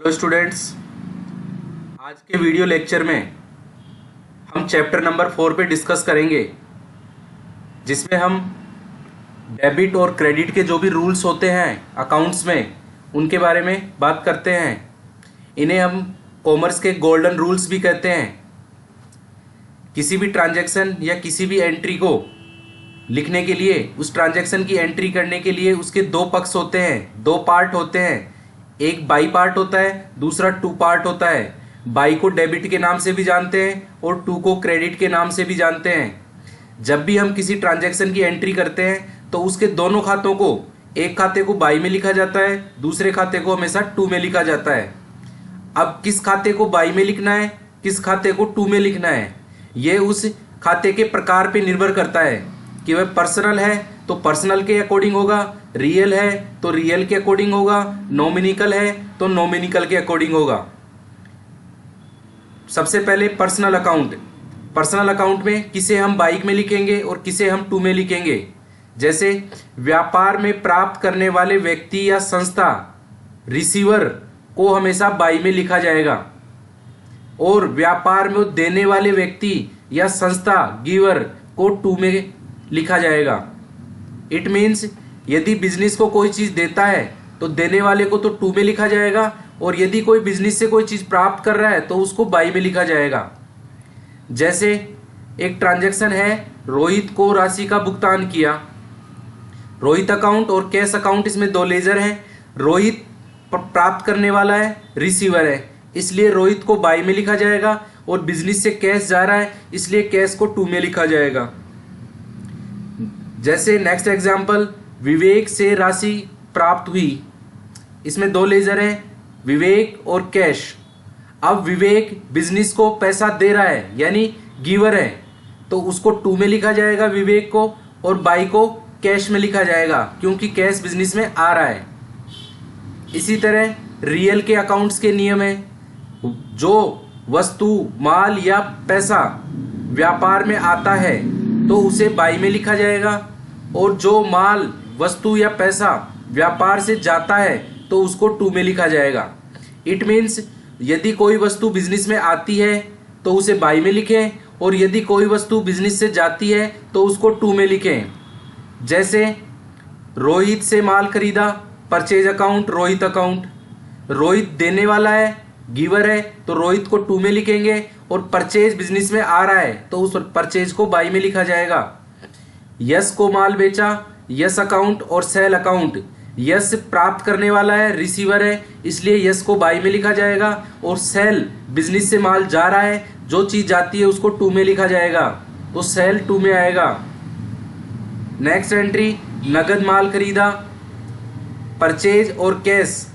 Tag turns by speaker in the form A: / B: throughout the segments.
A: Hello students, आज के video lecture में हम चैप्टर नंबर 4 पे डिस्कस करेंगे, जिसमें हम डेबिट और क्रेडिट के जो भी रूल्स होते हैं अकाउंट्स में उनके बारे में बात करते हैं। इन्हें हम कॉमर्स के गोल्डन रूल्स भी कहते हैं। किसी भी ट्रांजैक्शन या किसी भी एंट्री को लिखने के लिए, उस ट्रांजैक्शन की एंट्री करने के लिए उसके दो पक्ष होते हैं, दो पार्ट होते हैं। एक बाई पार्ट होता है, दूसरा टू पार्ट होता है। बाई को डेबिट के नाम से भी जानते हैं और टू को क्रेडिट के नाम से भी जानते हैं। जब भी हम किसी ट्रांजैक्शन की एंट्री करते हैं तो उसके दोनों खातों को, एक खाते को बाई में लिखा जाता है, दूसरे खाते को हमेशा टू में लिखा जाता है। अब किस खाते को बाई में लिखना है, किस खाते को टू में लिखना है, यह उस खाते के प्रकार पे निर्भर करता है कि वह पर्सनल है तो पर्सनल के अकॉर्डिंग होगा, रियल है तो रियल के अकॉर्डिंग होगा, नॉमिनिकल है तो नॉमिनिकल के अकॉर्डिंग होगा। सबसे पहले पर्सनल अकाउंट। पर्सनल अकाउंट में किसे हम बाई में लिखेंगे और किसे हम टू में लिखेंगे। जैसे व्यापार में प्राप्त करने वाले व्यक्ति या संस्था, रिसीवर को हमेशा बाई में लिखा जाएगा, और व्यापार में देने वाले व्यक्ति या संस्था, गिवर, को टू में लिखा जाएगा। इट मीन्स यदि बिजनेस को कोई चीज देता है तो देने वाले को तो टू में लिखा जाएगा, और यदि कोई बिजनेस से कोई चीज प्राप्त कर रहा है तो उसको बाई में लिखा जाएगा। जैसे एक ट्रांजैक्शन है, रोहित को राशि का भुगतान किया। रोहित अकाउंट और कैश अकाउंट, इसमें दो लेजर हैं। रोहित प्राप्त करने वाला है, रिसीवर है, इसलिए रोहित को बाई में लिखा जाएगा, और बिजनेस से कैश जा रहा है इसलिए कैश को टू में लिखा जाएगा। जैसे नेक्स्ट एग्जांपल, विवेक से राशि प्राप्त हुई। इसमें दो लेजर हैं, विवेक और कैश। अब विवेक बिजनेस को पैसा दे रहा है यानी गिवर है, तो उसको टू में लिखा जाएगा विवेक को, और बाई को कैश में लिखा जाएगा क्योंकि कैश बिजनेस में आ रहा है। इसी तरह रियल के अकाउंट्स के नियम है। जो वस्तु, माल या पैसा व्यापार में आता है तो उसे बाई में लिखा जाएगा, और जो माल, वस्तु या पैसा व्यापार से जाता है तो उसको टू में लिखा जाएगा। इट मीन्स यदि कोई वस्तु बिजनेस में आती है तो उसे बाई में लिखें, और यदि कोई वस्तु बिजनेस से जाती है तो उसको टू में लिखें। जैसे रोहित से माल खरीदा, purchase account, Rohit account. Rohit देने वाला है, गिवर है, तो रोहित को टू में लिखेंगे, और परचेज बिजनेस में आ रहा है तो उस परचेज को बाई में लिखा जाएगा। यश को माल बेचा, यश अकाउंट और सेल अकाउंट। यश प्राप्त करने वाला है, रिसीवर है, इसलिए यश को बाई में लिखा जाएगा, और सेल बिजनेस से माल जा रहा है, जो चीज जाती है उसको टू में लिखा जाएगा, तो सेल टू में आएगा। नेक्स्ट एंट्री, नगद माल खरीदा, परचेज और कैश।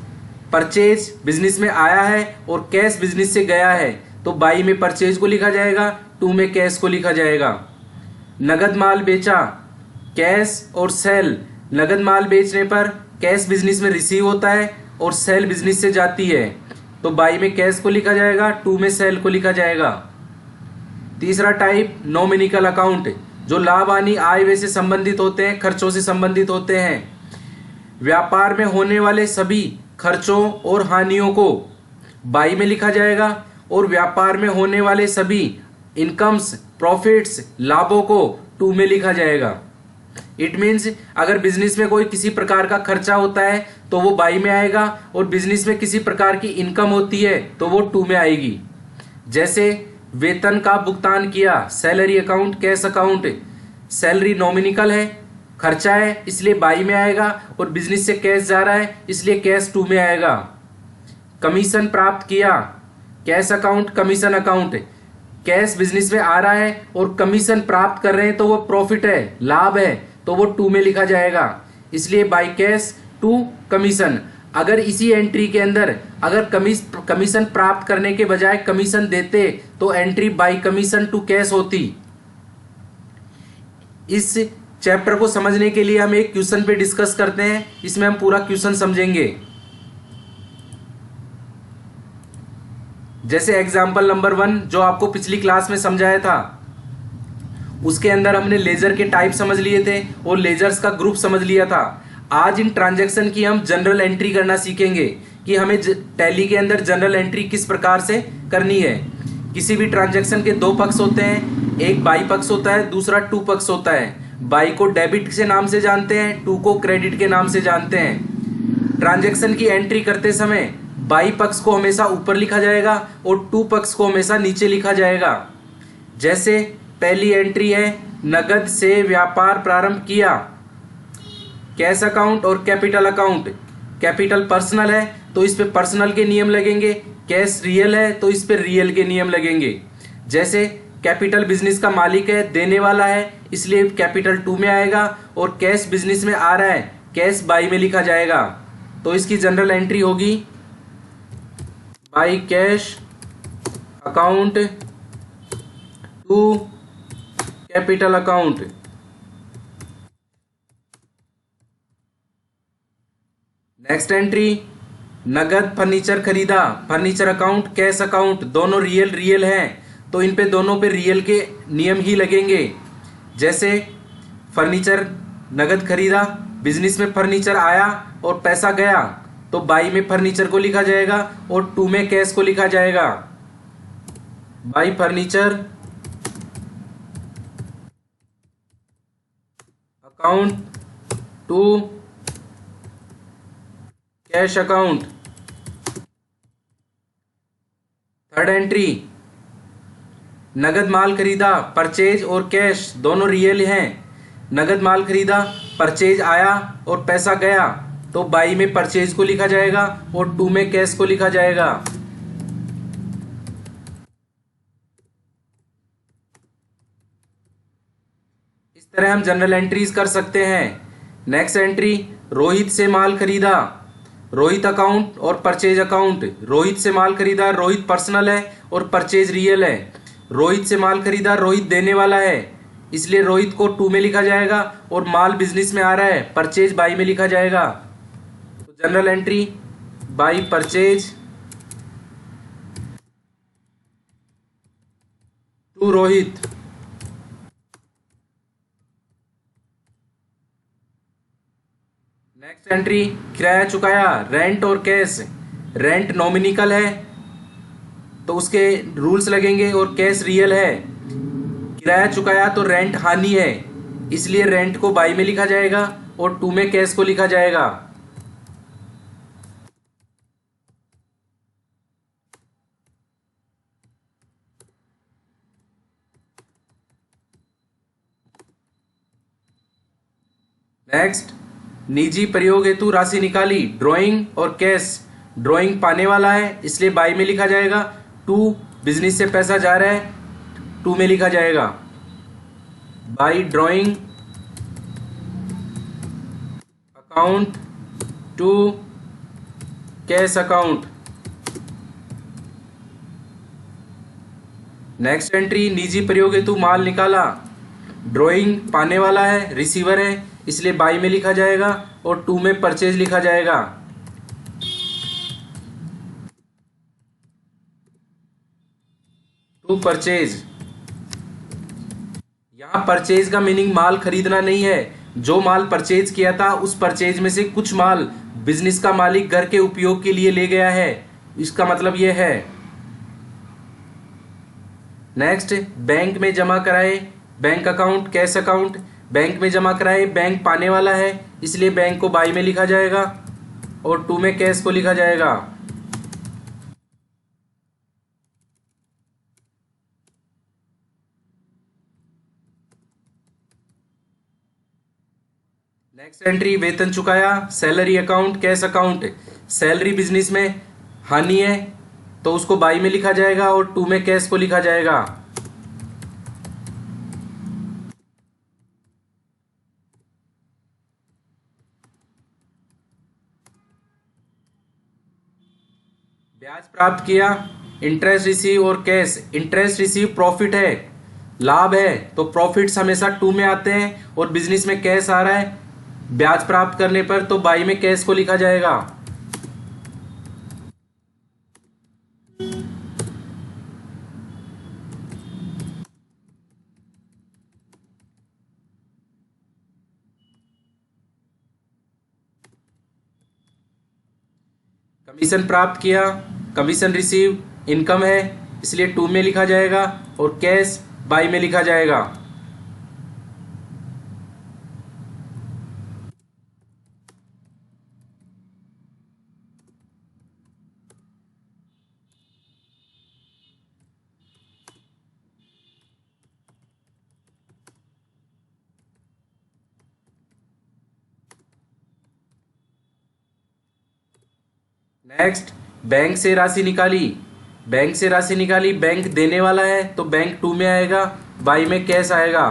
A: परचेज बिजनेस में आया है और कैश बिजनेस से गया है, तो बाई में परचेज को लिखा जाएगा, टू में कैश को लिखा जाएगा। नगद माल बेचा, कैश और सेल। नगद माल बेचने पर कैश बिजनेस में रिसीव होता है और सेल बिजनेस से जाती है, तो बाई में कैश को लिखा जाएगा, टू में सेल को लिखा जाएगा। तीसरा टाइप, नॉमिनिकल अकाउंट, जो लाभ हानि, आय व्यय से संबंधित होते हैं, खर्चों से संबंधित होते हैं। व्यापार में होने वाले सभी खर्चों और हानियों को बाई में लिखा जाएगा, और व्यापार में होने वाले सभी इनकम्स, प्रॉफिट्स, लाभों को टू में लिखा जाएगा। इट मीन्स अगर बिजनेस में कोई किसी प्रकार का खर्चा होता है तो वो बाई में आएगा, और बिजनेस में किसी प्रकार की इनकम होती है तो वो टू में आएगी। जैसे वेतन का भुगतान किया, salary account, cash account. Salary nominal है, खर्चा है, इसलिए बाई में आएगा, और बिजनेस से कैश जा रहा है इसलिए कैश टू में आएगा। कमीशन प्राप्त किया, cash account, commission account. Cash business में आ रहा है और कमीशन प्राप्त कर रहे हैं तो वो प्रॉफिट है, लाभ है, तो वो टू में लिखा जाएगा, इसलिए बाई कैश टू कमीशन। अगर इसी एंट्री के अंदर अगर कमीशन प्राप्त करने के बजाय कमीशन देते तो entry by commission to cash होती। इस चैप्टर को समझने के लिए हम एक क्वेश्चन पे डिस्कस करते हैं, इसमें हम पूरा क्वेश्चन समझेंगे। जैसे एग्जाम्पल नंबर 1 जो आपको पिछली क्लास में समझाया था, उसके अंदर हमने लेजर के टाइप समझ लिए थे और लेजर्स का ग्रुप समझ लिया था। आज इन ट्रांजैक्शन की हम जनरल एंट्री करना सीखेंगे कि हमें टैली के अंदर जनरल एंट्री किस प्रकार से करनी है। किसी भी ट्रांजैक्शन के दो पक्ष होते हैं, एक बाई पक्ष होता है, दूसरा टू पक्ष होता है। बाई को डेबिट के नाम से जानते हैं, टू को क्रेडिट के नाम से जानते हैं। ट्रांजैक्शन की एंट्री करते समय बाई पक्ष को हमेशा ऊपर लिखा जाएगा और टू पक्ष को हमेशा नीचे लिखा जाएगा। जैसे पहली एंट्री है, नगद से व्यापार प्रारंभ किया, कैश अकाउंट और कैपिटल अकाउंट। कैपिटल पर्सनल है तो इस पे पर्सनल के नियम लगेंगे, कैश रियल है तो इस पे रियल के नियम लगेंगे। जैसे कैपिटल बिजनेस का मालिक है, देने वाला है, इसलिए कैपिटल टू में आएगा, और कैश बिजनेस में आ रहा है, कैश बाई में लिखा जाएगा। तो इसकी जनरल एंट्री होगी by cash account to capital account. Next entry, नगद फर्नीचर खरीदा, फर्नीचर अकाउंट कैश अकाउंट दोनों रियल हैं, तो इन पे दोनों पे रियल के नियम ही लगेंगे। जैसे फर्नीचर नगद खरीदा, बिजनेस में फर्नीचर आया और पैसा गया, तो बाई में फर्नीचर को लिखा जाएगा और टू में कैश को लिखा जाएगा। By furniture account to cash account. Third entry, नगद माल खरीदा, परचेज और कैश दोनों रियल हैं। नगद माल खरीदा, परचेज आया और पैसा गया, तो बाई में परचेज को लिखा जाएगा और टू में कैश को लिखा जाएगा। इस तरह हम जनरल एंट्रीज कर सकते हैं। नेक्स्ट एंट्री, रोहित से माल खरीदा, रोहित अकाउंट और परचेज अकाउंट। रोहित से माल खरीदा, रोहित पर्सनल है और परचेज रियल है। रोहित से माल खरीदा, रोहित देने वाला है, इसलिए रोहित को टू में लिखा जाएगा, और माल बिजनेस में आ रहा है, परचेज बाई में लिखा जाएगा। तो general entry by purchase to Rohit. Next entry, किराया चुकाया, रेंट और कैश। रेंट नॉमिनिकल है तो उसके रूल्स लगेंगे, और कैश रियल है। किराया चुकाया तो रेंट हानि है, इसलिए रेंट को बाई में लिखा जाएगा और टू में कैश को लिखा जाएगा। नेक्स्ट, निजी प्रयोग हेतु राशि निकाली, ड्राइंग और कैश। ड्राइंग पाने वाला है इसलिए बाई में लिखा जाएगा, टू बिजनेस से पैसा जा रहा है, टू में लिखा जाएगा। By drawing account to cash account. Next entry, निजी प्रयोग हेतु माल निकाला, ड्राइंग पाने वाला है, रिसीवर है, इसलिए बाई में लिखा जाएगा और टू में परचेज लिखा जाएगा। To purchase. यहां परचेज का मीनिंग माल खरीदना नहीं है, जो माल परचेज किया था उस परचेज में से कुछ माल बिजनेस का मालिक घर के उपयोग के लिए ले गया है, इसका मतलब यह है। नेक्स्ट, बैंक में जमा कराए, bank account cash account. Bank में जमा कराए, बैंक पाने वाला है, इसलिए बैंक को बाई में लिखा जाएगा और टू में कैश को लिखा जाएगा। नेक्स्ट एंट्री, वेतन चुकाया, salary account cash account. Salary business में हानि है तो उसको बाई में लिखा जाएगा और टू में कैश को लिखा जाएगा। ब्याज प्राप्त किया, इंटरेस्ट रिसीव और कैश। इंटरेस्ट रिसीव प्रॉफिट है, लाभ है, तो प्रॉफिट्स हमेशा टू में आते हैं, और बिजनेस में कैश आ रहा है ब्याज प्राप्त करने पर, तो बाई में कैश को लिखा जाएगा। कमीशन प्राप्त किया, कमीशन रिसीव इनकम है इसलिए टू में लिखा जाएगा और कैश बाई में लिखा जाएगा। नेक्स्ट, बैंक से राशि निकाली। बैंक से राशि निकाली, बैंक देने वाला है तो बैंक टू में आएगा, बाई में कैश आएगा।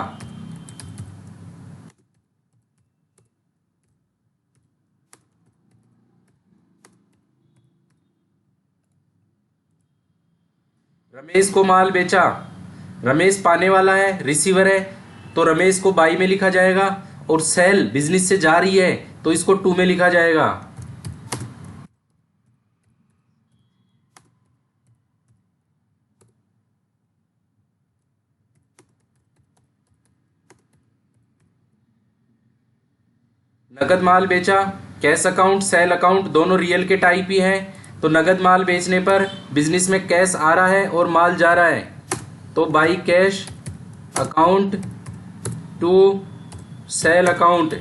A: रमेश को माल बेचा, रमेश पाने वाला है, रिसीवर है तो रमेश को बाई में लिखा जाएगा और सेल बिजनेस से जा रही है तो इसको टू में लिखा जाएगा। नगद माल बेचा, कैश अकाउंट सेल अकाउंट दोनों रियल के टाइप ही हैं तो नगद माल बेचने पर बिजनेस में कैश आ रहा है और माल जा रहा है तो by cash account to sale account.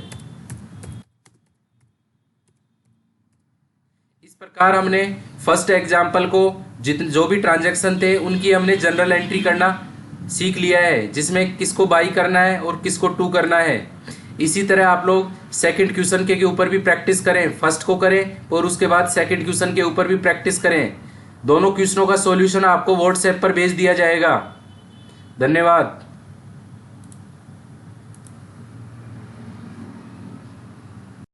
A: इस प्रकार हमने फर्स्ट एग्जाम्पल को जो भी ट्रांजैक्शन थे उनकी हमने जनरल एंट्री करना सीख लिया है, जिसमें किसको बाई करना है और किसको टू करना है। इसी तरह आप लोग सेकंड क्वेश्चन के ऊपर भी प्रैक्टिस करें, फर्स्ट को करें और उसके बाद सेकंड क्वेश्चन के ऊपर भी प्रैक्टिस करें। दोनों क्वेश्चनों का सॉल्यूशन आपको व्हाट्सएप पर भेज दिया जाएगा। धन्यवाद।